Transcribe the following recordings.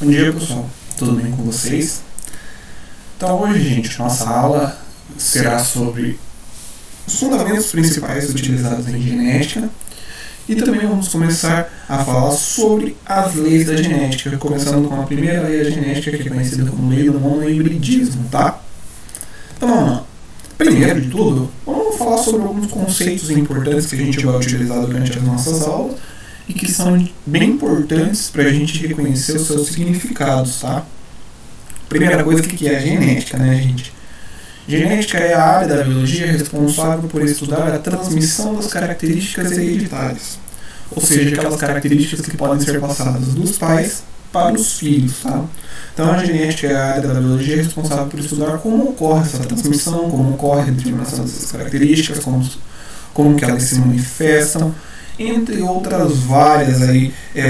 Bom dia, pessoal, tudo bem com vocês? Então hoje, gente, nossa aula será sobre os fundamentos principais utilizados em genética e também vamos começar a falar sobre as leis da genética, começando com a primeira lei da genética, que é conhecida como lei do monohibridismo, tá? Então vamos lá. Primeiro de tudo, vamos falar sobre alguns conceitos importantes que a gente vai utilizar durante as nossas aulas e que são bem importantes para a gente reconhecer os seus significados, tá? Primeira coisa, o que é a genética, né, gente? Genética é a área da biologia responsável por estudar a transmissão das características hereditárias, ou seja, aquelas características que podem ser passadas dos pais para os filhos, tá? Então a genética é a área da biologia responsável por estudar como ocorre essa transmissão, como ocorre a determinação dessas características, como que elas se manifestam, entre outras várias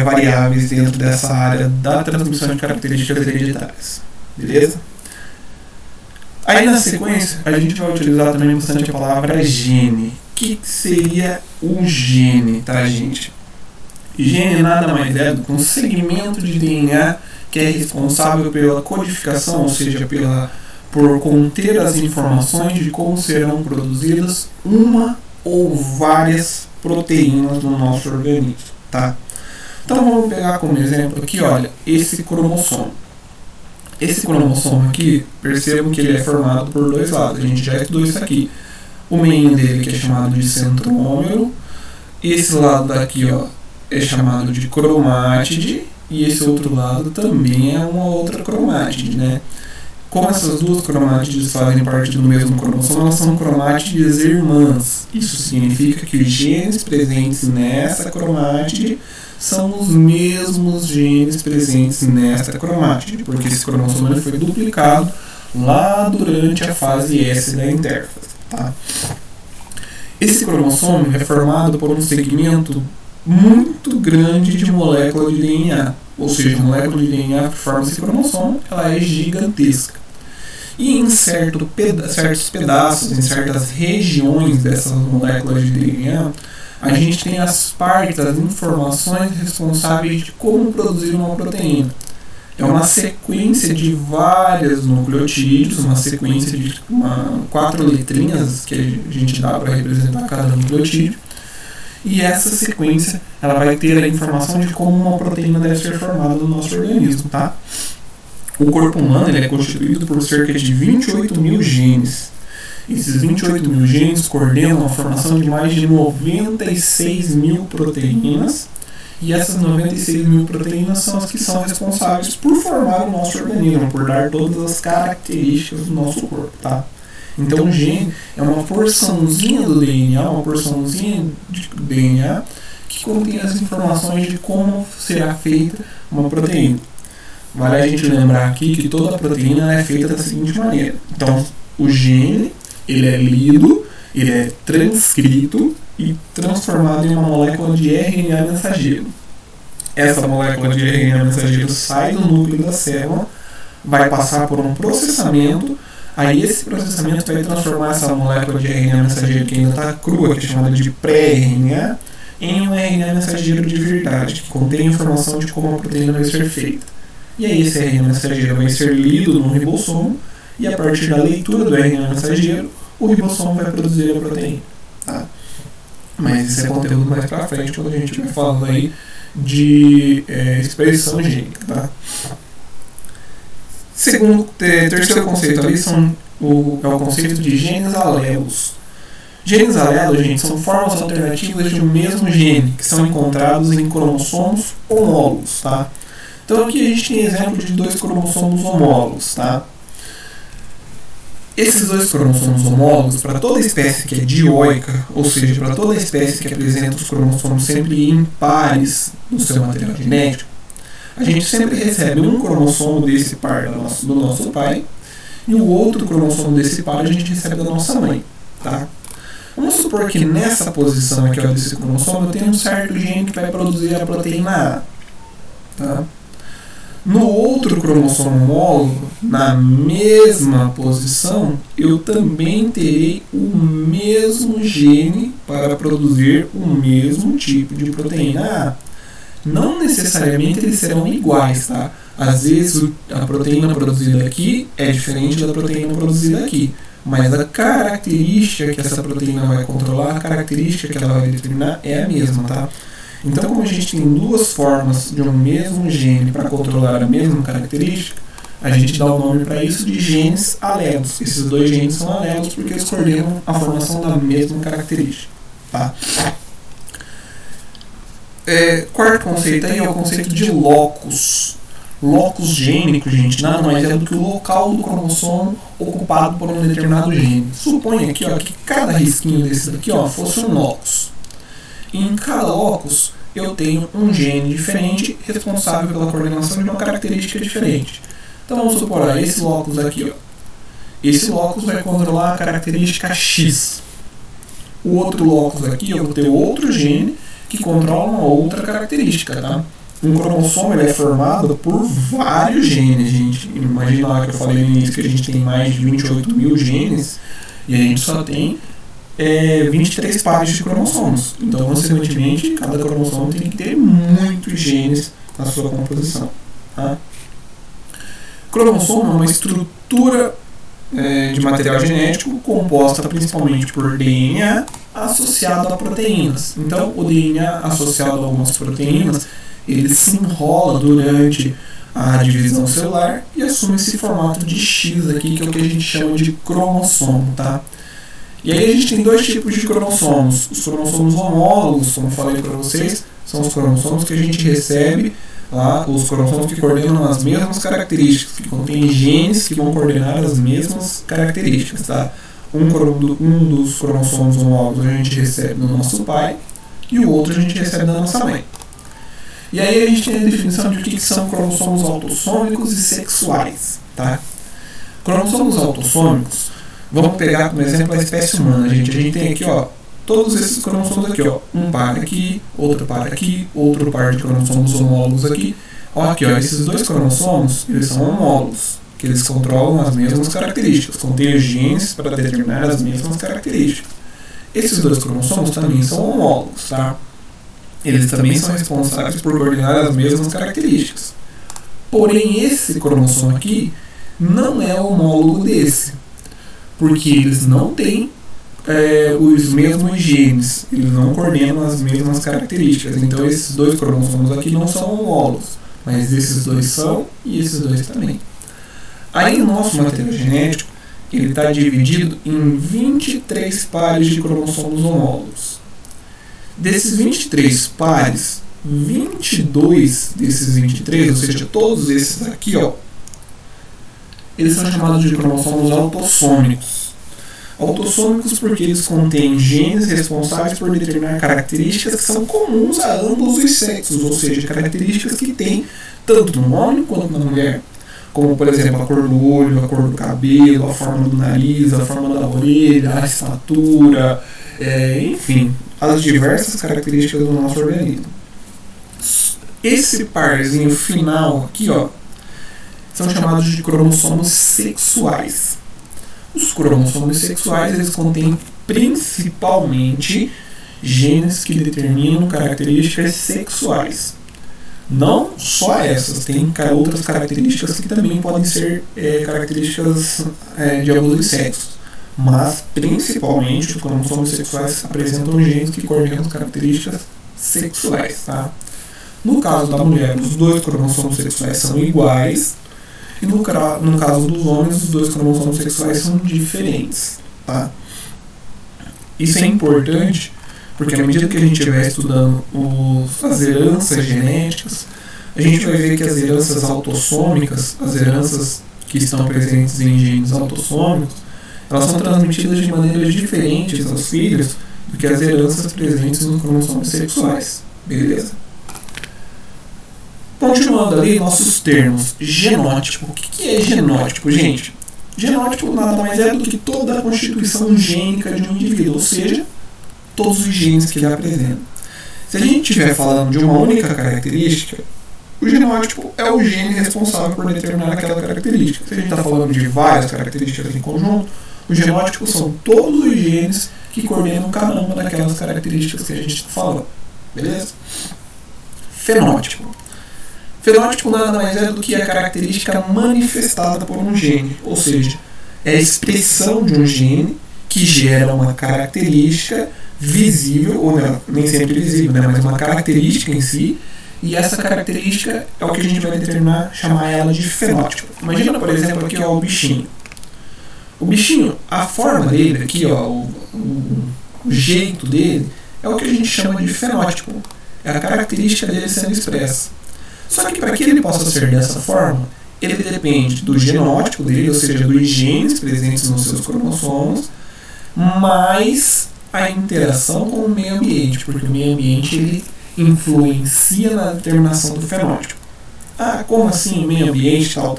variáveis dentro dessa área da transmissão de características hereditárias. Beleza? Aí na sequência, a gente vai utilizar também bastante a palavra gene. O que seria um gene, tá, gente? Gene nada mais é do que um segmento de DNA que é responsável pela codificação, ou seja, por conter as informações de como serão produzidas uma ou várias proteínas no nosso organismo, tá? Então vamos pegar como exemplo aqui, olha, esse cromossomo. Esse cromossomo aqui, percebam que ele é formado por dois lados, a gente já estudou isso aqui. O meio dele, que é chamado de centrômero, esse lado daqui, ó, é chamado de cromátide, e esse outro lado também é uma outra cromátide, né? Como essas duas cromátides fazem parte do mesmo cromossomo, elas são cromátides irmãs. Isso significa que os genes presentes nessa cromátide são os mesmos genes presentes nessa cromátide, porque esse cromossomo foi duplicado lá durante a fase S da intérfase, tá? Esse cromossomo é formado por um segmento muito grande de molécula de DNA, ou seja, a molécula de DNA que forma esse cromossomo, ela é gigantesca. E em certos pedaços, em certas regiões dessas moléculas de DNA, a gente tem as partes, as informações responsáveis de como produzir uma proteína. É uma sequência de vários nucleotídeos, uma sequência de 4 letrinhas que a gente dá para representar cada nucleotídeo. E essa sequência ela vai ter a informação de como uma proteína deve ser formada no nosso organismo, tá? O corpo humano ele é constituído por cerca de 28 mil genes. Esses 28 mil genes coordenam a formação de mais de 96 mil proteínas. E essas 96 mil proteínas são as que são responsáveis por formar o nosso organismo, por dar todas as características do nosso corpo, tá? Então o gene é uma porçãozinha do DNA, uma porçãozinha de DNA que contém as informações de como será feita uma proteína. Vale a gente lembrar aqui que toda proteína é feita da seguinte maneira. Então o gene ele é lido, ele é transcrito e transformado em uma molécula de RNA mensageiro. Essa molécula de RNA mensageiro sai do núcleo da célula, vai passar por um processamento. Aí esse processamento vai transformar essa molécula de RNA mensageiro que ainda está crua, que é chamada de pré-RNA, em um RNA mensageiro de verdade, que contém informação de como a proteína vai ser feita. E aí esse RNA mensageiro vai ser lido no ribossomo, e a partir da leitura do RNA mensageiro, o ribossomo vai produzir a proteína. Tá? Mas esse é conteúdo mais pra frente, quando a gente vai falando aí de expressão gênica. Tá? Terceiro conceito ali é o conceito de genes alelos. Genes alelos, gente, são formas alternativas de um mesmo gene, que são encontrados em cromossomos homólogos, tá? Então aqui a gente tem exemplo de 2 cromossomos homólogos, tá? Esses 2 cromossomos homólogos, para toda espécie que é dioica, ou seja, para toda espécie que apresenta os cromossomos sempre impares no seu material genético, a gente sempre recebe um cromossomo desse par do nosso pai e o outro cromossomo desse par a gente recebe da nossa mãe, tá? Vamos supor que nessa posição aqui, ó, desse cromossomo eu tenho um certo gene que vai produzir a proteína A, tá? No outro cromossomo homólogo, na mesma posição, eu também terei o mesmo gene para produzir o mesmo tipo de proteína A. não necessariamente eles serão iguais, tá? Às vezes a proteína produzida aqui é diferente da proteína produzida aqui, mas a característica que essa proteína vai controlar, a característica que ela vai determinar é a mesma, tá? Então, como a gente tem duas formas de um mesmo gene para controlar a mesma característica, a gente dá o nome para isso de genes alelos. Esses dois genes são alelos porque eles coordenam a formação da mesma característica, tá? Quarto conceito aí é o conceito de locus. Locus gênico, gente, nada mais é do que o local do cromossomo ocupado por um determinado gene. Suponha aqui, ó, que cada risquinho desse daqui, ó, fosse um locus. E em cada locus eu tenho um gene diferente responsável pela coordenação de uma característica diferente. Então vamos supor, ó, esse locus aqui, ó. Esse locus vai controlar a característica X. O outro locus aqui, eu vou ter outro gene que controla uma outra característica, tá? Um cromossomo ele é formado por vários genes, gente. Imagina lá que eu falei no início que a gente tem mais de 28 mil genes e a gente só tem 23 pares de cromossomos. Então, consequentemente, cada cromossomo tem que ter muitos genes na sua composição, tá? Cromossomo é uma estrutura de material genético composta principalmente por DNA associado a proteínas. Então, o DNA associado a algumas proteínas ele se enrola durante a divisão celular e assume esse formato de X aqui, que é o que a gente chama de cromossomo, tá? E aí a gente tem dois tipos de cromossomos. Os cromossomos homólogos, como eu falei para vocês, são os cromossomos que a gente recebe lá, os cromossomos que coordenam as mesmas características, que contêm genes que vão coordenar as mesmas características, tá? Um dos cromossomos homólogos a gente recebe do nosso pai e o outro a gente recebe da nossa mãe. E aí a gente tem a definição de o que são cromossomos autossômicos e sexuais, tá? Cromossomos autossômicos, vamos pegar como exemplo a espécie humana, gente. A gente tem aqui, ó, todos esses cromossomos aqui, ó, um par aqui, outro par de cromossomos homólogos aqui. Ó, aqui, ó, esses dois cromossomos, eles são homólogos, que eles controlam as mesmas características, contêm os genes para determinar as mesmas características. Esses dois cromossomos também são homólogos, tá? Eles também são responsáveis por coordenar as mesmas características. Porém, esse cromossomo aqui não é homólogo desse, porque eles não têm os mesmos genes, eles não coordenam as mesmas características. Então, esses dois cromossomos aqui não são homólogos, mas esses dois são e esses dois também. Aí, o nosso material genético ele está dividido em 23 pares de cromossomos homólogos. Desses 23 pares, 22 desses 23, ou seja, todos esses aqui, ó, eles são chamados de cromossomos autossômicos. Autossômicos porque eles contêm genes responsáveis por determinar características que são comuns a ambos os sexos, ou seja, características que tem tanto no homem quanto na mulher, como por exemplo a cor do olho, a cor do cabelo, a forma do nariz, a forma da orelha, a estatura, enfim, as diversas características do nosso organismo. Esse parzinho final aqui, ó, são chamados de cromossomos sexuais. Os cromossomos sexuais eles contêm principalmente genes que determinam características sexuais. Não só essas, tem outras características que também podem ser características de ambos os sexos. Mas, principalmente, os cromossomos sexuais apresentam genes que coordenam as características sexuais, tá? No caso da mulher, os dois cromossomos sexuais são iguais, e no caso dos homens, os dois cromossomos sexuais são diferentes, tá? Isso é importante, porque à medida que a gente estiver estudando as heranças genéticas, a gente vai ver que as heranças autossômicas, as heranças que estão presentes em genes autossômicos, elas são transmitidas de maneiras diferentes aos filhos do que as heranças presentes nos cromossomos sexuais. Beleza? Continuando ali nossos termos. Genótipo. O que é genótipo, gente? Genótipo nada mais é do que toda a constituição gênica de um indivíduo, ou seja, todos os genes que ele apresenta. Se a gente estiver falando de uma única característica, o genótipo é o gene responsável por determinar aquela característica. Se a gente está falando de várias características em conjunto, os genótipos são todos os genes que coordenam cada uma daquelas características que a gente está falando. Beleza? Fenótipo. Fenótipo nada mais é do que a característica manifestada por um gene, ou seja, é a expressão de um gene que gera uma característica visível, ou não, nem sempre visível, né, mas uma característica em si, e essa característica é o que a gente vai determinar, chamar ela de fenótipo. Imagina, por exemplo, aqui ó, o bichinho. O bichinho, a forma dele aqui, ó, o jeito dele, é o que a gente chama de fenótipo. É a característica dele sendo expressa. Só que para que ele possa ser dessa forma, ele depende do genótipo dele, ou seja, dos genes presentes nos seus cromossomos, mais a interação com o meio ambiente, porque o meio ambiente ele influencia na determinação do fenótipo. Ah, como assim meio ambiente, tal.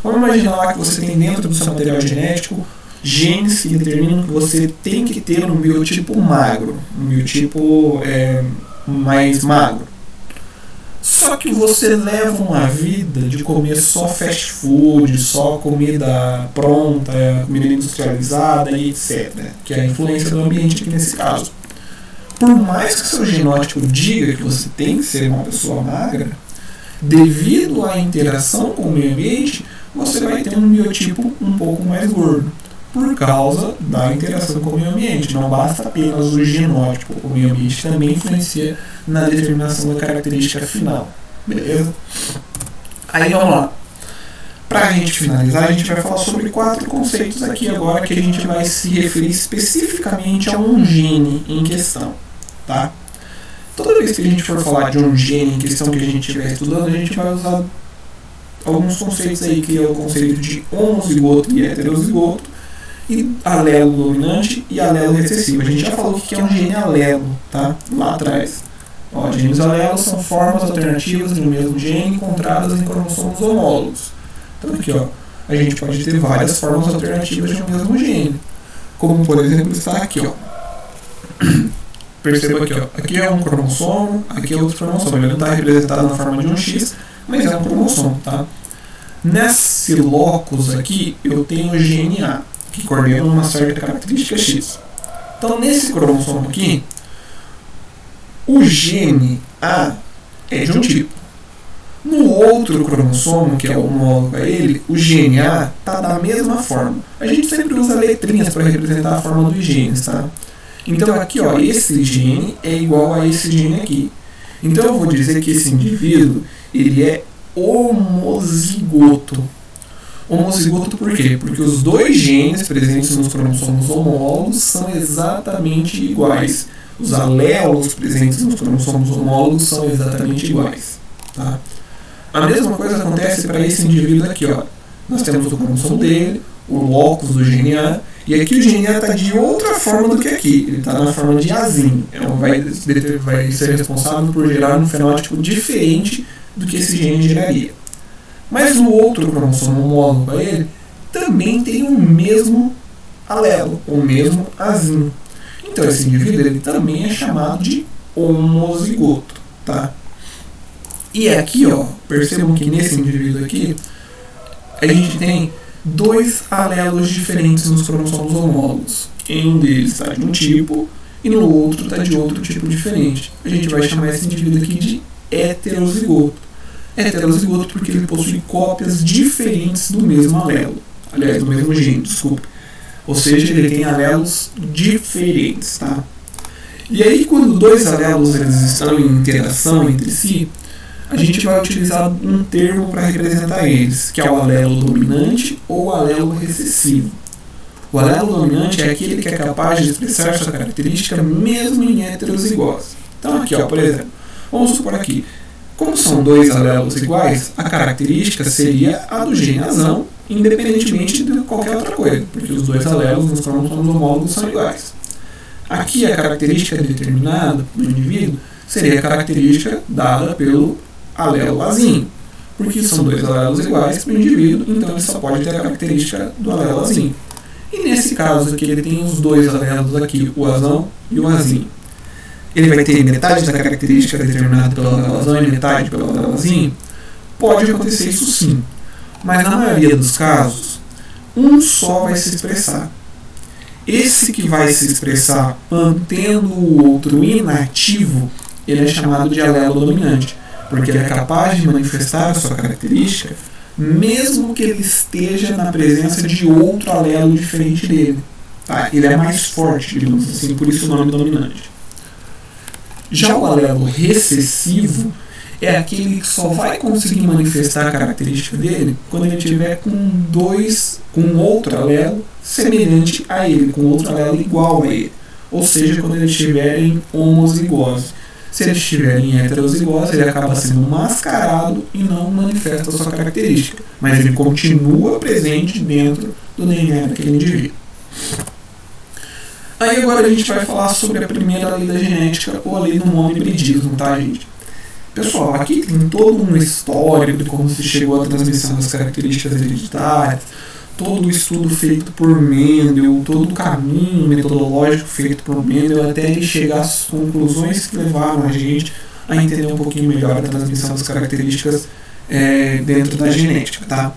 Vamos imaginar lá que você tem dentro do seu material genético genes que determinam que você tem que ter um biotipo magro, um biotipo mais magro. Só que você leva uma vida de comer só fast food, só comida pronta, comida industrializada e etc. Que é a influência do ambiente aqui nesse caso. Por mais que seu genótipo diga que você tem que ser uma pessoa magra, devido à interação com o meio ambiente, você vai ter um biotipo um pouco mais gordo, por causa da interação com o meio ambiente. Não basta apenas o genótipo, o meio ambiente também influencia na determinação da característica final. Beleza? Aí vamos lá. Para a gente finalizar, a gente vai falar sobre 4 conceitos aqui agora, que a gente vai se referir especificamente a um gene em questão. Tá? Toda vez que a gente for falar de um gene em questão que a gente estiver estudando, a gente vai usar alguns conceitos aí, que é o conceito de homozigoto e heterozigoto, e alelo dominante e alelo recessivo. A gente já falou que é um gene alelo, tá? Lá atrás. Ó, genes alelos são formas alternativas de um mesmo gene encontradas em cromossomos homólogos. Então aqui, ó, a gente pode ter várias formas alternativas de um mesmo gene, como por exemplo está aqui, ó. Perceba aqui, ó, aqui é um cromossomo, aqui é outro cromossomo. Ele não está representado na forma de um X, mas é um cromossomo, tá? Nesse locus aqui, eu tenho o gene A, que coordena uma certa característica X. Então, nesse cromossomo aqui, o gene A é de um tipo. No outro cromossomo, que é o homólogo a ele, o gene A está da mesma forma. A gente sempre usa letrinhas para representar a forma dos genes, tá? Então, aqui, ó, esse gene é igual a esse gene aqui. Então, eu vou dizer que esse indivíduo ele é homozigoto. Homozigoto por quê? Porque os dois genes presentes nos cromossomos homólogos são exatamente iguais. Os alelos presentes nos cromossomos homólogos são exatamente iguais. Tá? A mesma coisa acontece para esse indivíduo aqui. Ó. Nós temos o cromossomo dele, o locus do gene A, e aqui o gene A está de outra forma do que aqui. Ele está na forma de Azinho. Então vai ser responsável por gerar um fenótipo diferente do que esse gene geraria. Mas o outro cromossomo homólogo a ele também tem o mesmo alelo, o mesmo Azinho. Então esse indivíduo ele também é chamado de homozigoto. Tá? E aqui, ó, percebam que nesse indivíduo aqui, a gente tem 2 alelos diferentes nos cromossomos homólogos. Em um deles está de um tipo e no outro está de outro tipo diferente. A gente vai chamar esse indivíduo aqui de heterozigoto. Heterozigoto porque ele possui cópias diferentes do mesmo alelo. Aliás, do mesmo gene, desculpe. Ou seja, ele tem alelos diferentes, tá? E aí, quando 2 alelos eles estão em interação entre si, a gente vai utilizar um termo para representar eles, que é o alelo dominante ou alelo recessivo. O alelo dominante é aquele que é capaz de expressar sua característica mesmo em heterozigose. Então aqui, ó, por exemplo, vamos supor aqui, como são 2 alelos iguais, a característica seria a do gene azão, independentemente de qualquer outra coisa, porque os 2 alelos nos cromossomos homólogos são iguais. Aqui a característica determinada do indivíduo seria a característica dada pelo alelo azinho, porque são 2 alelos iguais para o indivíduo, então ele só pode ter a característica do alelo azinho. E nesse caso aqui ele tem os 2 alelos aqui, o azão e o azinho. Ele vai ter metade da característica determinada pelo alelo azão e metade pelo alelo azinho? Pode acontecer isso sim, mas na maioria dos casos, um só vai se expressar. Esse que vai se expressar mantendo o outro inativo ele é chamado de alelo dominante, porque ele é capaz de manifestar a sua característica mesmo que ele esteja na presença de outro alelo diferente dele. Tá? Ele é mais forte, digamos assim, por isso o nome dominante. Já o alelo recessivo é aquele que só vai conseguir manifestar a característica dele quando ele tiver com outro alelo semelhante a ele, com outro alelo igual a ele. Ou seja, quando ele estiver em homozigose. Se ele estiver em heterozigose, ele acaba sendo mascarado e não manifesta a sua característica, mas ele continua presente dentro do DNA daquele indivíduo. Aí agora a gente vai falar sobre a primeira lei da genética, ou a lei do monohibridismo, tá, gente? Pessoal, aqui tem todo um histórico de como se chegou à transmissão das características hereditárias, todo o estudo feito por Mendel, todo o caminho metodológico feito por Mendel até ele chegar às conclusões que levaram a gente a entender um pouquinho melhor a transmissão das características dentro da genética, tá?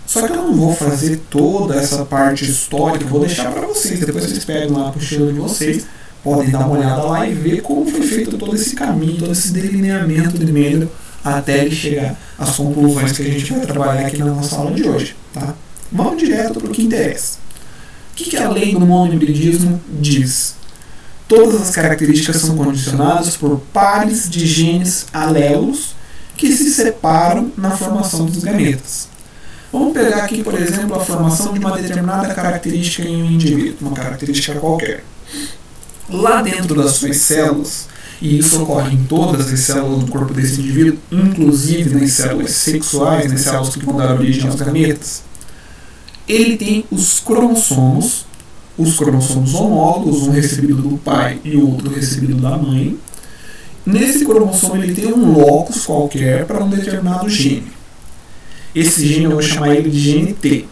Só que eu não vou fazer toda essa parte histórica, eu vou deixar para vocês, depois vocês pegam lá a apostila de vocês, podem dar uma olhada lá e ver como foi feito todo esse caminho, todo esse delineamento de Mendel até ele chegar às conclusões que a gente vai trabalhar aqui na nossa aula de hoje, tá? Vamos direto para o que interessa. O que a lei do monohibridismo diz? Todas as características são condicionadas por pares de genes alelos que se separam na formação dos gametas. Vamos pegar aqui, por exemplo, a formação de uma determinada característica em um indivíduo, uma característica qualquer. Lá dentro das suas células, e isso ocorre em todas as células do corpo desse indivíduo, inclusive nas células sexuais, nas células que vão dar origem aos gametas, ele tem os cromossomos homólogos, um recebido do pai e o outro recebido da mãe. Nesse cromossomo ele tem um locus qualquer para um determinado gene. Esse gene eu vou chamar ele de gene T.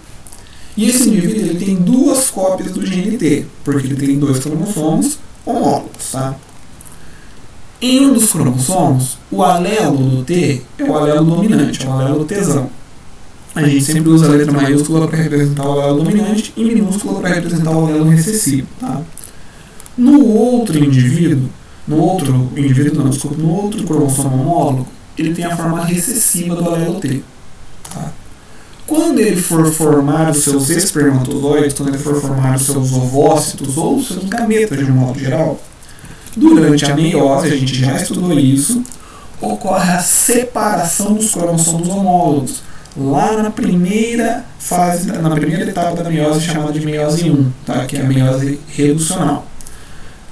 E esse indivíduo ele tem duas cópias do gene T, porque ele tem dois cromossomos homólogos. Tá? Em um dos cromossomos, o alelo do T é o alelo dominante, é o alelo Tsão. A gente sempre usa a letra maiúscula para representar o alelo dominante e minúscula para representar o alelo recessivo. Tá? No outro cromossomo homólogo, ele tem a forma recessiva do alelo T. Tá? Quando ele for formar os seus espermatozoides, quando ele for formar os seus ovócitos ou os seus gametas de um modo geral, durante a meiose, a gente já estudou isso, ocorre a separação dos cromossomos homólogos. Lá na primeira fase, na primeira etapa da meiose, chamada de meiose 1, tá? Que é a meiose reducional.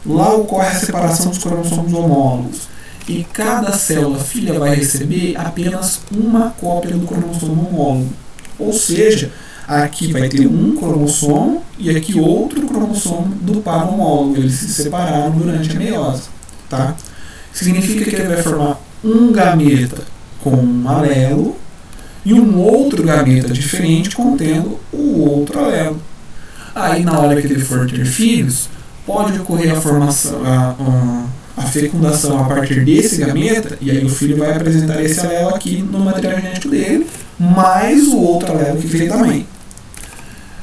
Lá ocorre a separação dos cromossomos homólogos. E cada célula filha vai receber apenas uma cópia do cromossomo homólogo. Ou seja, aqui vai ter um cromossomo e aqui outro cromossomo do par homólogo. Eles se separaram durante a meiose. Tá? Significa que ele vai formar um gameta com um alelo e um outro gameta diferente contendo o outro alelo. Aí, na hora que ele for ter filhos, pode ocorrer a formação, a fecundação a partir desse gameta, e aí o filho vai apresentar esse alelo aqui no material genético dele, mais o outro alelo que veio da mãe.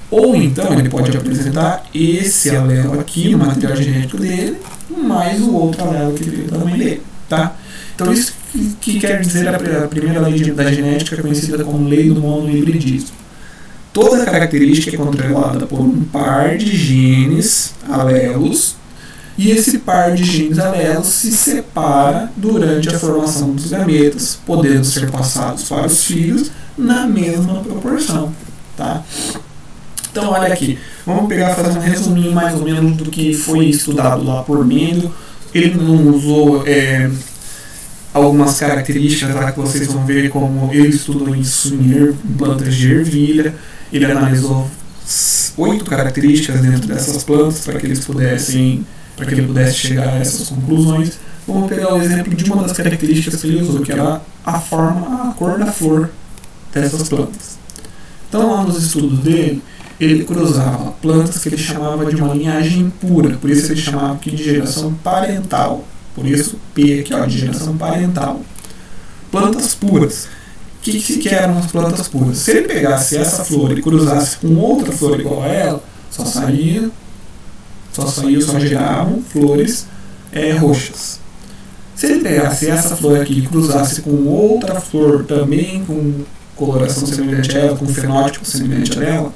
Ou então ele pode apresentar esse alelo aqui no material genético dele, mais o outro alelo que veio da mãe dele. Tá? Então isso que quer dizer a primeira lei da genética, conhecida como lei do monohibridismo. Toda característica é controlada por um par de genes alelos, e esse par de genes alelos se separa durante a formação dos gametas, podendo ser passados para os filhos na mesma proporção. Tá? Então olha aqui, vamos pegar e fazer um resuminho mais ou menos do que foi estudado lá por Mendel. Ele não usou algumas características lá que vocês vão ver, como ele estudou isso em plantas de ervilha. Ele analisou 8 características dentro dessas plantas para que ele pudesse chegar a essas conclusões. Vamos pegar o exemplo de uma das características que ele usou, que era a cor da flor dessas plantas. Então, lá nos estudos dele, ele cruzava plantas que ele chamava de uma linhagem pura, por isso ele chamava aqui de geração parental. Por isso, P aqui, ó, de geração parental. Plantas puras. O que eram as plantas puras? Se ele pegasse essa flor e cruzasse com outra flor igual a ela, só geravam flores roxas. Se ele pegasse essa flor aqui e cruzasse com outra flor também com coloração semelhante a ela, com fenótipo semelhante a ela,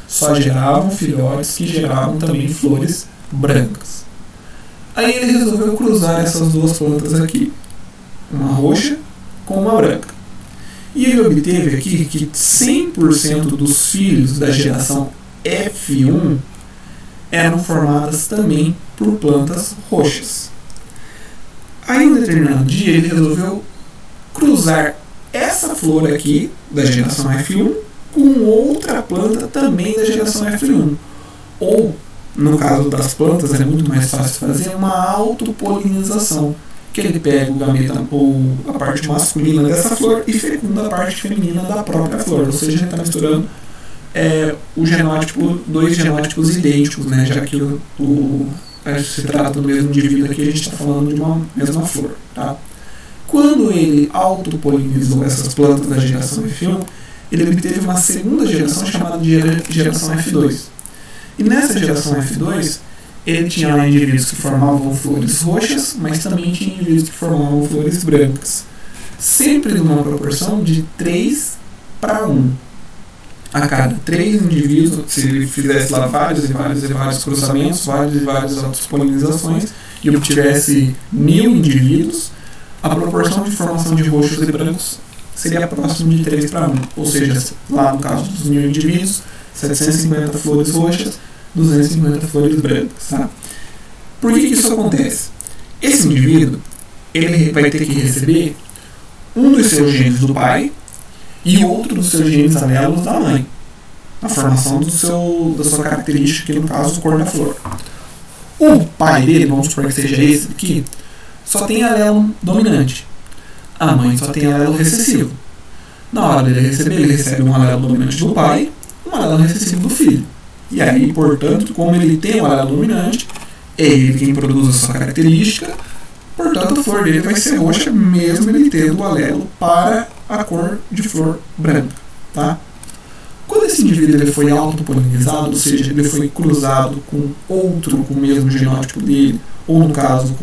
só geravam filhotes que geravam também flores brancas. Aí ele resolveu cruzar essas duas plantas aqui, uma roxa com uma branca. E ele obteve aqui que 100% dos filhos da geração F1 eram formadas também por plantas roxas. Aí, em um determinado dia, ele resolveu cruzar essa flor aqui da geração F1 com outra planta também da geração F1. Ou, no caso das plantas, é muito mais fácil fazer uma autopolinização, que ele pega o gameta, ou a parte masculina dessa flor e fecunda a parte feminina da própria flor. Ou seja, ele está misturando o genótipo, dois genótipos idênticos, né? Já que se trata do mesmo indivíduo aqui, a gente está falando de uma mesma flor. Tá? Quando ele autopolinizou essas plantas da geração F1, ele obteve uma segunda geração chamada de geração F2. E nessa geração F2, ele tinha lá indivíduos que formavam flores roxas, mas também tinha indivíduos que formavam flores brancas. Sempre numa proporção de 3:1. A cada 3 indivíduos, se ele fizesse lá vários cruzamentos, várias autopolinizações, e obtivesse 1000 indivíduos, a proporção de formação de roxos e brancos seria próximo de 3:1. Ou seja, lá no caso dos 1000 indivíduos, 750 flores roxas, 250 flores brancas. Tá? Por que isso acontece? Esse indivíduo ele vai ter que receber um dos seus genes do pai e outro dos seus genes alelos da mãe, na formação da sua característica, que no caso, cor da flor. O pai dele, vamos supor que seja esse aqui, só tem alelo dominante. A mãe só tem alelo recessivo. Na hora dele receber, ele recebe um alelo dominante do pai e um alelo recessivo do filho. E aí, portanto, como ele tem um alelo dominante, é ele quem produz a sua característica, portanto a flor dele vai ser roxa, mesmo ele tendo o alelo para a cor de flor branca. Tá? Quando esse indivíduo ele foi autopolinizado, ou seja, ele foi cruzado com outro com o mesmo genótipo dele, ou no caso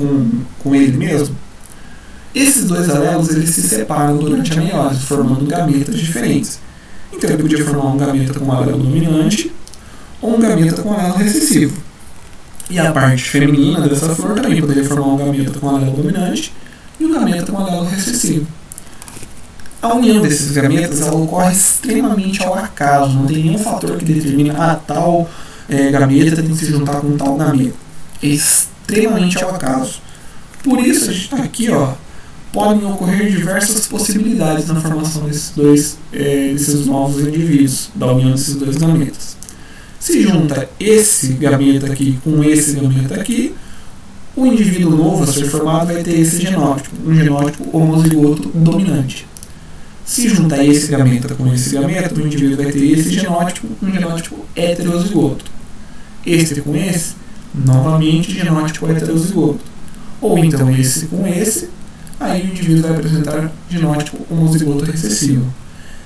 com ele mesmo, esses dois alelos eles se separam durante a meiose, formando gametas diferentes. Então ele podia formar um gameta com alelo dominante ou um gameta com alelo recessivo. E a parte feminina dessa flor também poderia formar um gameta com alelo dominante e um gameta com alelo recessivo. A união desses gametas ela ocorre extremamente ao acaso, não tem nenhum fator que determine tal gameta tem que se juntar com tal gameta. É extremamente ao acaso. Por isso a gente está aqui, podem ocorrer diversas possibilidades na formação desses novos indivíduos, da união desses dois gametas. Se junta esse gameta aqui com esse gameta aqui, o indivíduo novo a ser formado vai ter esse genótipo, um genótipo homozigoto dominante. Se juntar esse gameta com esse gameta, o indivíduo vai ter esse genótipo, um genótipo heterozigoto. Esse com esse, novamente genótipo heterozigoto. Ou então esse com esse, aí o indivíduo vai apresentar genótipo homozigoto recessivo.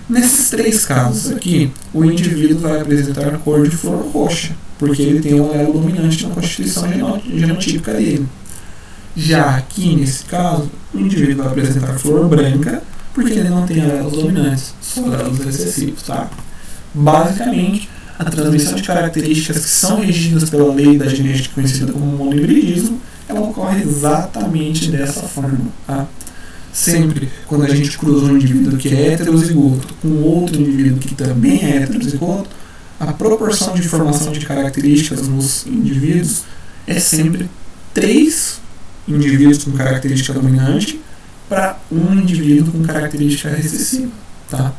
Nesses 3 casos aqui, o indivíduo vai apresentar cor de flor roxa, porque ele tem um alelo dominante na constituição genotípica dele. Já aqui, nesse caso, o indivíduo vai apresentar flor branca, porque ele não tem alelos dominantes, só alelos recessivos. Tá? Basicamente, a transmissão de características que são regidas pela lei da genética conhecida como monohibridismo, ela ocorre exatamente dessa forma. Tá? Sempre quando a gente cruza um indivíduo que é heterozigoto com outro indivíduo que também é heterozigoto, a proporção de formação de características nos indivíduos é sempre 3 indivíduos com característica dominante para um indivíduo com característica recessiva. Tá?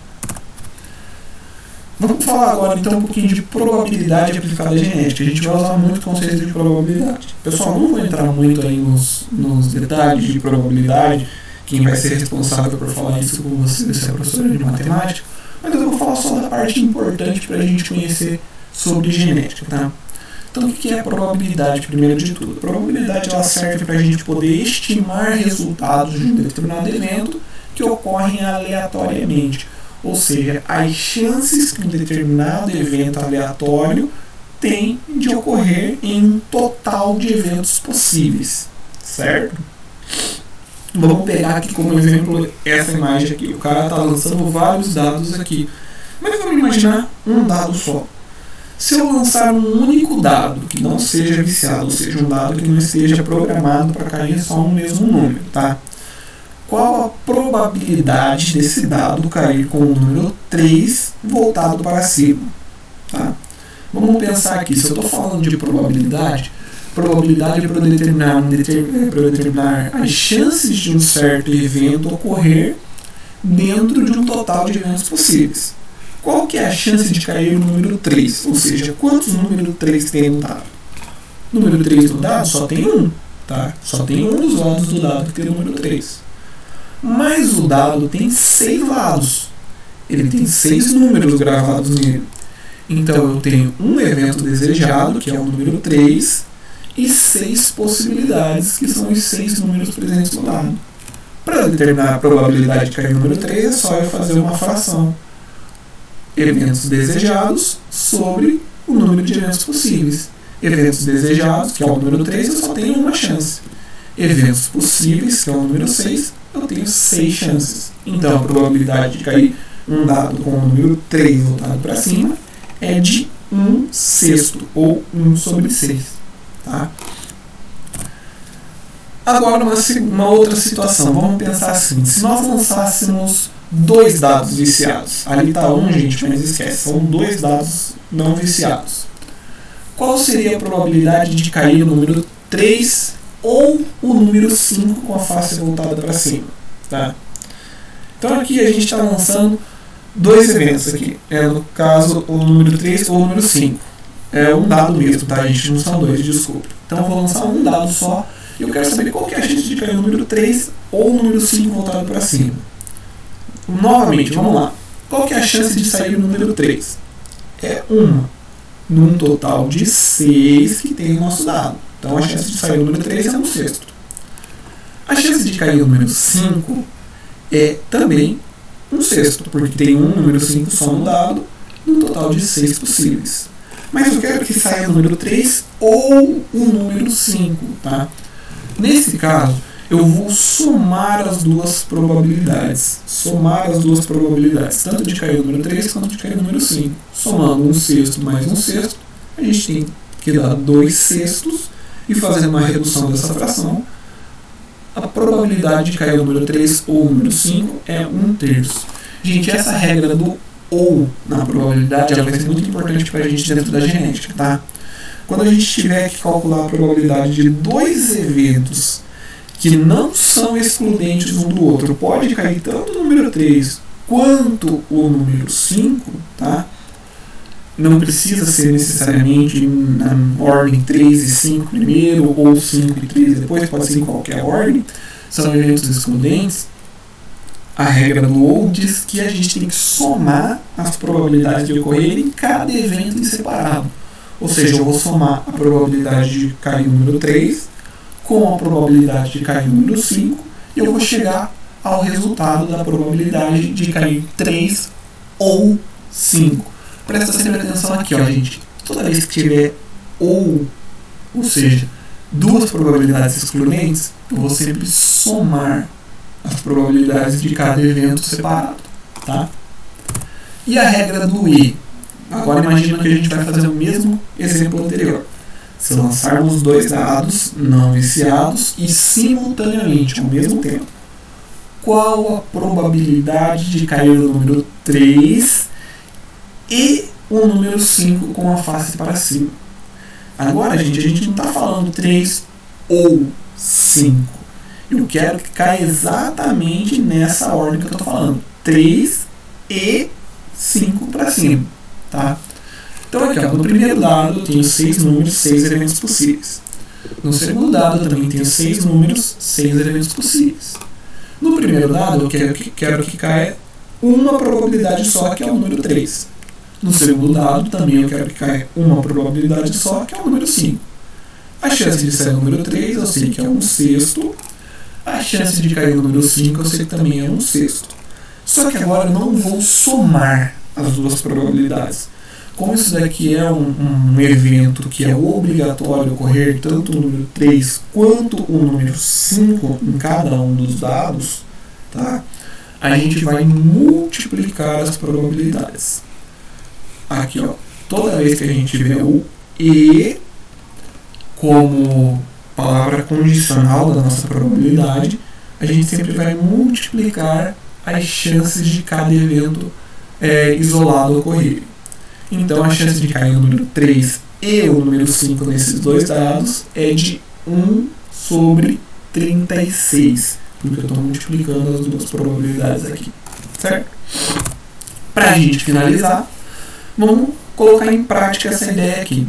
Vamos falar agora então um pouquinho de probabilidade aplicada à genética. A gente vai usar muito o conceito de probabilidade. Pessoal, não vou entrar muito aí nos detalhes de probabilidade. Quem vai ser responsável por falar isso com você é a professora de matemática, mas eu vou falar só da parte importante para a gente conhecer sobre genética. Tá? Então, o que é a probabilidade, primeiro de tudo? A probabilidade ela serve para a gente poder estimar resultados de um determinado evento que ocorrem aleatoriamente. Ou seja, as chances que um determinado evento aleatório tem de ocorrer em um total de eventos possíveis. Certo? Vamos pegar aqui como exemplo essa imagem aqui. O cara está lançando vários dados aqui. Mas vamos imaginar um dado só. Se eu lançar um único dado que não seja viciado, ou seja, um dado que não esteja programado para cair só no mesmo número, tá? Qual a probabilidade desse dado cair com o número 3 voltado para cima? Tá? Vamos pensar aqui, se eu estou falando de probabilidade é para determinar as chances de um certo evento ocorrer dentro de um total de eventos possíveis. Qual que é a chance de cair o número 3? Ou seja, quantos número 3 tem no dado? O número 3 do dado só tem um, tá? Só tem um dos lados do dado que tem o número 3. Mas o dado tem 6 lados. Ele tem 6 números gravados nele. Então eu tenho um evento desejado, que é o número 3, e 6 possibilidades, que são os 6 números presentes no dado. Para determinar a probabilidade de cair o número 3, é só eu fazer uma fração. Eventos desejados sobre o número de eventos possíveis. Eventos desejados, que é o número 3, eu só tenho uma chance. Eventos possíveis, que é o número 6, eu tenho 6 chances. Então a probabilidade de cair um dado com o número 3 voltado para cima é de 1/6, ou 1 sobre 6. Tá? Agora uma outra situação. Vamos pensar assim. Se nós lançássemos 2 dados viciados. Ali está um, gente, mas esquece. São 2 dados não viciados. Qual seria a probabilidade de cair o número 3 ou o número 5 com a face voltada para cima? Tá? Então aqui a gente está lançando 2 eventos aqui. No caso, o número 3 ou o número 5. É um dado mesmo, tá, gente? Não são 2, desculpa. Então eu vou lançar um dado só e eu quero saber qual que é a chance de cair o número 3 ou o número 5 voltado para cima. Novamente, vamos lá. Qual que é a chance de sair o número 3? É 1, num total de 6 que tem o nosso dado. Então a chance de sair o número 3 é 1/6. A chance de cair o número 5 é também 1/6, porque tem um número 5 só no dado, num total de 6 possíveis. Mas eu quero que saia o número 3 ou o número 5, tá? Nesse caso, eu vou somar as duas probabilidades. Somar as duas probabilidades, tanto de cair o número 3 quanto de cair o número 5. Somando 1/6 mais 1/6, a gente tem que dar 2/6 e fazendo uma redução dessa fração, a probabilidade de cair o número 3 ou o número 5 é 1/3. Gente, essa regra do ou na probabilidade ela vai ser muito importante para a gente dentro da genética, tá? Quando a gente tiver que calcular a probabilidade de 2 eventos que não são excludentes um do outro, pode cair tanto o número 3 quanto o número 5, tá? Não precisa ser necessariamente na ordem 3 e 5 primeiro, ou 5 e 3 depois, pode ser em qualquer ordem, são eventos excludentes. A regra do ou diz que a gente tem que somar as probabilidades de ocorrer em cada evento em separado. Ou seja, eu vou somar a probabilidade de cair o número 3 com a probabilidade de cair o número 5 e eu vou chegar ao resultado da probabilidade de cair 3 ou 5. Presta sempre atenção aqui, ó, gente. Toda vez que tiver ou seja, 2 probabilidades excludentes, eu vou sempre somar as probabilidades de cada evento separado, tá? E a regra do e? Agora imagina que a gente vai fazer o mesmo exemplo anterior. Se lançarmos 2 dados não viciados e simultaneamente ao mesmo tempo, qual a probabilidade de cair o número 3 e o número 5 com a face para cima? Agora, gente, a gente não está falando 3 ou 5. Eu quero que caia exatamente nessa ordem que eu estou falando. 3 e 5 para cima. Tá? Então aqui, ó, no primeiro dado eu tenho 6 números, 6 eventos possíveis. No segundo dado eu também tenho 6 números, 6 eventos possíveis. No primeiro dado eu quero que caia uma probabilidade só, que é o número 3. No segundo dado também eu quero que caia uma probabilidade só, que é o número 5. A chance de sair o número 3 eu sei que é 1/6. A chance de cair o número 5 eu sei que também é 1/6. Só que agora eu não vou somar as duas probabilidades. Como isso daqui é um evento que é obrigatório ocorrer tanto o número 3 quanto o número 5 em cada um dos dados, tá? A gente vai multiplicar as probabilidades. Aqui, ó, toda vez que a gente vê o E como palavra condicional da nossa probabilidade, a gente sempre vai multiplicar as chances de cada evento isolado ocorrer. Então a chance de cair o número 3 e o número 5 nesses dois dados é de 1 sobre 36, porque eu estou multiplicando as duas probabilidades aqui, certo? Para a gente finalizar, vamos colocar em prática essa ideia aqui.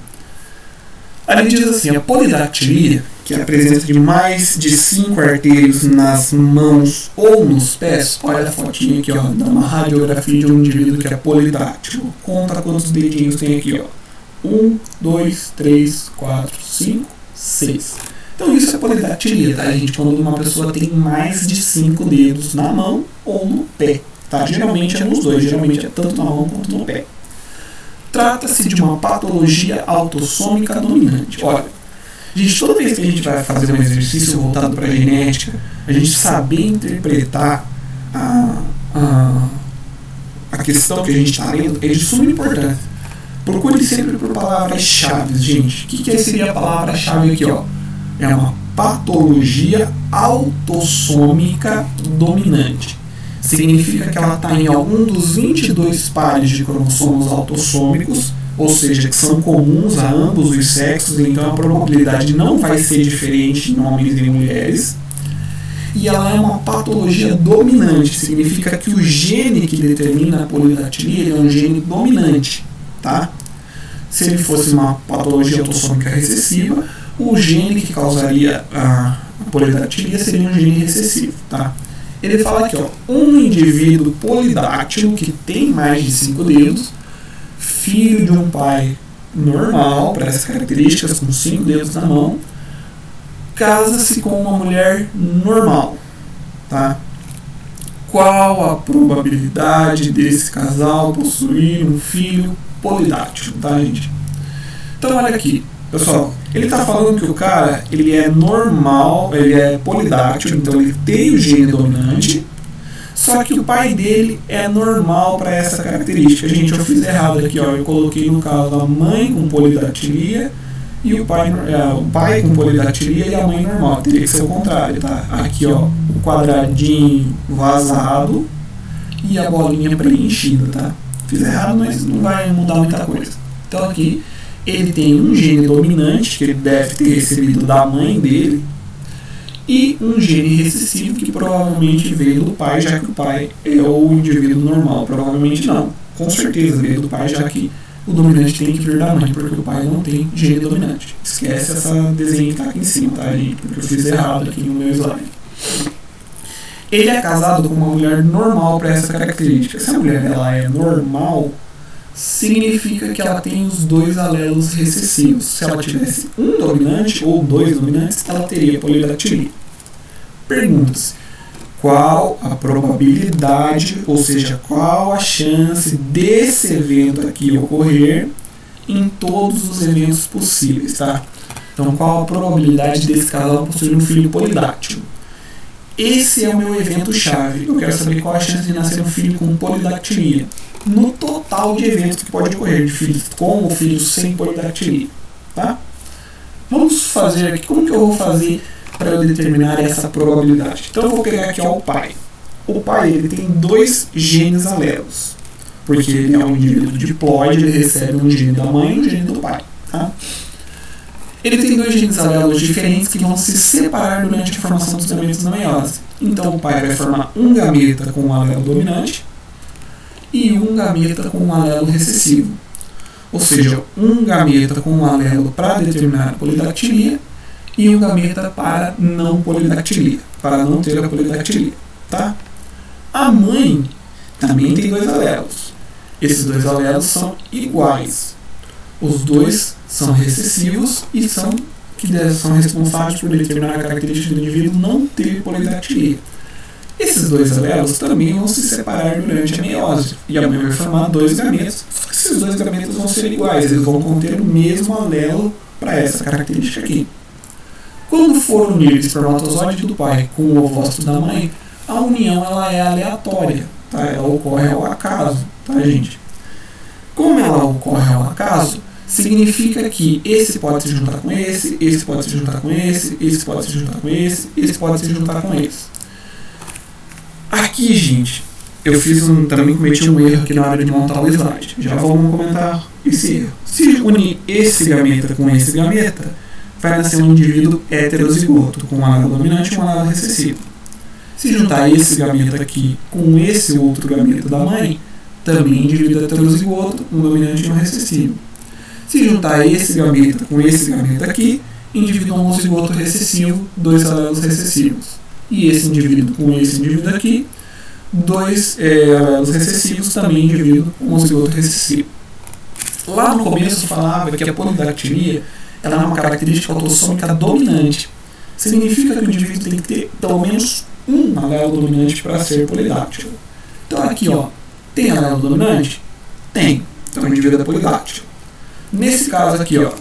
Ali diz assim, a polidactilia, que é a presença de mais de 5 artérios nas mãos ou nos pés. Olha a fotinha aqui, ó, dá uma radiografia de um indivíduo que é polidáctilo. Conta quantos dedinhos tem aqui, ó. 1, 2, 3, 4, 5, 6. Então isso é polidactilia, tá, gente? Quando uma pessoa tem mais de 5 dedos na mão ou no pé, tá? Geralmente é nos dois, geralmente é tanto na mão quanto no pé. Trata-se de uma patologia autossômica dominante. Olha, gente, toda vez que a gente vai fazer um exercício voltado para a genética, a gente saber interpretar a questão que a gente está lendo é de suma importância. Procure sempre por palavras-chave, gente. O que seria a palavra-chave aqui, ó? É uma patologia autossômica dominante. Significa que ela está em algum dos 22 pares de cromossomos autossômicos, ou seja, que são comuns a ambos os sexos, então a probabilidade não vai ser diferente em homens e mulheres. E ela é uma patologia dominante, significa que o gene que determina a polidactilia é um gene dominante, tá? Se ele fosse uma patologia autossômica recessiva, o gene que causaria a polidactilia seria um gene recessivo, tá? Ele fala aqui, ó, um indivíduo polidáctilo que tem mais de 5 dedos, filho de um pai normal, para essas características, com 5 dedos na mão, casa-se com uma mulher normal, tá? Qual a probabilidade desse casal possuir um filho polidáctilo, tá, gente? Então, olha aqui, pessoal, ele está falando que o cara, ele é normal, ele é polidáctilo, então ele tem o gene dominante, só que o pai dele é normal para essa característica. Gente, eu fiz errado aqui, ó, eu coloquei no caso a mãe com polidactilia e o pai com polidactilia e a mãe normal. Teria que ser o contrário, tá? Aqui, ó, o quadradinho vazado e a bolinha preenchida, tá? Fiz errado, mas não vai mudar muita coisa. Então aqui ele tem um gene dominante, que ele deve ter recebido da mãe dele, e um gene recessivo, que provavelmente veio do pai, já que o pai é o indivíduo normal. Provavelmente não, com certeza veio do pai, já que o dominante tem que vir da mãe, porque o pai não tem gene dominante. Esquece essa desenho que está aqui em cima, tá, gente? Porque eu fiz errado aqui no meu slide. Ele é casado com uma mulher normal para essa característica. Se a mulher ela é normal, significa que ela tem os dois alelos recessivos. Se ela tivesse um dominante ou dois dominantes, ela teria polidactilia. Pergunta-se, qual a probabilidade, ou seja, qual a chance desse evento aqui ocorrer em todos os eventos possíveis, tá? Então, qual a probabilidade desse casal possuir um filho polidáctilo? Esse é o meu evento-chave. Eu quero saber qual a chance de nascer um filho com polidactilia no total de eventos que pode ocorrer, de filhos com ou filhos sem polidactilia, tá? Vamos fazer aqui, como que eu vou fazer para eu determinar essa probabilidade? Então eu vou pegar aqui, ó, o pai. O pai, ele tem 2 genes alelos, porque ele é um indivíduo diploide, ele recebe um gene da mãe e um gene do pai, tá? Ele tem 2 genes alelos diferentes que vão se separar durante a formação dos gametas na meiose. Então o pai vai formar um gameta com um alelo dominante e um gameta com um alelo recessivo. Ou seja, um gameta com um alelo para determinar a polidactilia e um gameta para não polidactilia, para não ter a polidactilia, tá? A mãe também tem 2 alelos. Esses 2 alelos são iguais. Os 2 são recessivos e são responsáveis por determinar a característica do indivíduo não ter polidactilia. Esses 2 alelos também vão se separar durante a meiose, e a mãe vai formar 2 gametas, esses dois gametas vão ser iguais, eles vão conter o mesmo alelo para essa característica aqui. Quando for unir o espermatozoide do pai com o ovócito da mãe, a união ela é aleatória, tá? Ela ocorre ao acaso, tá, gente? Como ela ocorre ao acaso, significa que esse pode se juntar com esse pode se juntar com esse pode se juntar com esse pode se juntar com esse. Aqui, gente, eu também cometi um erro aqui na hora de montar o slide. Já vamos comentar esse erro. Se unir esse gameta com esse gameta, vai nascer um indivíduo heterozigoto, com um alelo dominante e um alelo recessivo. Se juntar esse gameta aqui com esse outro gameta da mãe, também indivíduo heterozigoto, um dominante e um recessivo. Se juntar esse gameta com esse gameta aqui, indivíduo homozigoto recessivo, dois alelos recessivos. E esse indivíduo com esse indivíduo aqui, dois alelos recessivos, também indivíduo homozigoto recessivo. Lá no começo falava que a polidactilia ela é uma característica autossômica dominante. Significa que o indivíduo tem que ter pelo menos um alelo dominante para ser polidáctilo. Então aqui, ó, tem alelo dominante? Tem. Então o indivíduo é polidáctilo. Nesse caso aqui, ó,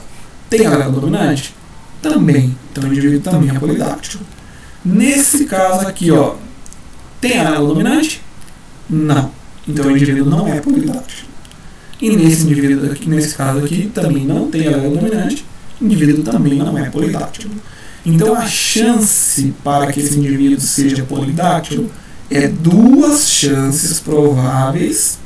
tem alelo dominante? Também. Então o indivíduo também é polidáctilo. Nesse caso aqui, ó, tem alelo dominante? Não. Então o indivíduo não é polidáctilo. E nesse indivíduo aqui, nesse caso aqui, também não tem alelo dominante. O indivíduo também não é polidáctilo. Então a chance para que esse indivíduo seja polidáctilo é 2 chances prováveis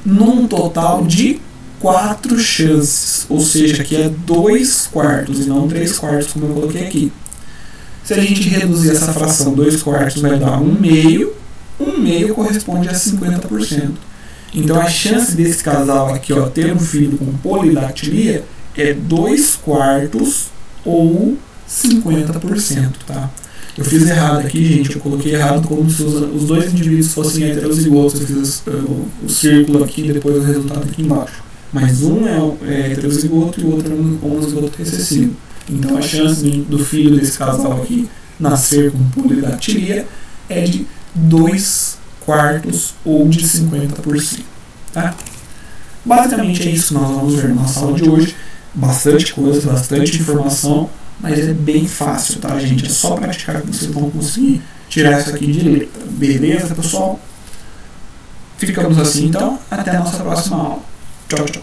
num total de 4 chances, ou seja, aqui é 2/4 e não 3/4 como eu coloquei aqui. Se a gente reduzir essa fração 2/4 vai dar 1/2, 1/2 corresponde a 50%. Então a chance desse casal aqui, ó, ter um filho com polidactilia é 2/4 ou 50%, tá? Eu fiz errado aqui, gente, eu coloquei errado como se os dois indivíduos fossem heterozigotos. Eu fiz o círculo aqui e depois o resultado aqui embaixo. Mas um é heterozigoto e o outro é um homozigoto recessivo. Então a chance do filho desse casal aqui nascer com polidactilia é de 2/4 ou de 50%, tá? Basicamente é isso que nós vamos ver na nossa aula de hoje. Bastante coisa, bastante informação, mas é bem fácil, tá, gente? É só praticar que vocês vão conseguir tirar isso aqui de letra. Beleza, pessoal? Ficamos assim, então. Até a nossa próxima aula. Tchau, tchau.